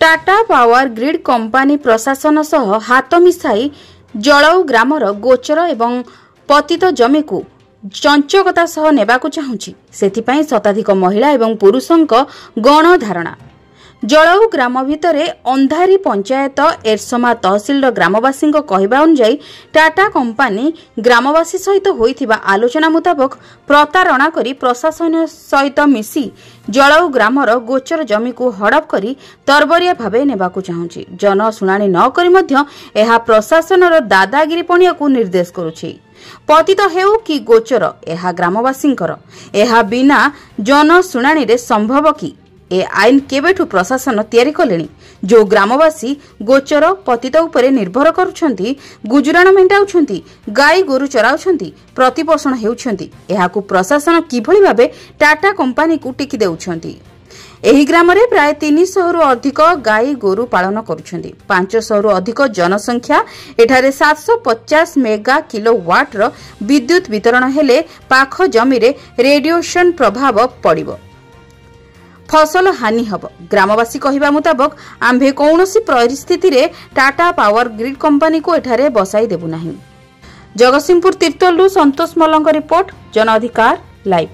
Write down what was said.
Tata power grid company प्रशासन सह हाथ मिसाई जलऊ ग्रामर गोचर एवं पतित जमी को चंचकता सह नेबाकु चाहुछि। सेथिपई शताधिक महिला एवं पुरुषंक गणधारणा। जलऊ ग्राम भितरे अंधारी पंचायत एरसमा तहसिल ग्रामवासी कहवा अनुसार टाटा कंपानी ग्रामवासी सहित होइथिबा आलोचना मुताबक प्रतारणा करी प्रशासन सहित मिसी जलऊ ग्रामर गोचर जमी को हड़प करी तरबरिया भावे नेबाकु चाहुछि। जनशुणाणी न करी मध्य एहा प्रशासनर दादागिरी पणिया को निर्देश करुछि। पतित हेउ कि गोचर एहा ग्रामवासींकर एहा बिना जनशुणाणी रे संभव कि ए आईन केबेठु प्रशासन तैयारी कलेनी। जो ग्रामवासी गोचर पतित उपरे निर्भर करुछंती, गुजराण मेंटाउछंती, गाई गोरु चराउछंती, प्रतिपोषण हेउछंती, एहाकु प्रशासन किभଳି भाबे टाटा कंपानी को टिकी देउछंती। एही ग्राम रे प्राय 300 रु अधिक गाई गोरु पालन करुछंती। 500 रु अधिक जनसंख्या। एठारे 750 मेगा किलोवाट रो विद्युत वितरण हेले पाख जमी रे रेडिएशन प्रभाव पड़िबो, फसल हानि हब। ग्रामवासी कहवा मुताबक आम्भे कौनसी परिस्थिति रे टाटा पावर ग्रिड कंपानी को एठारे बसाई देबु नाही। जगतसिंहपुर तीर्तोलु संतोष मल्लଙ୍କ रिपोर्ट, जन अधिकार लाइव।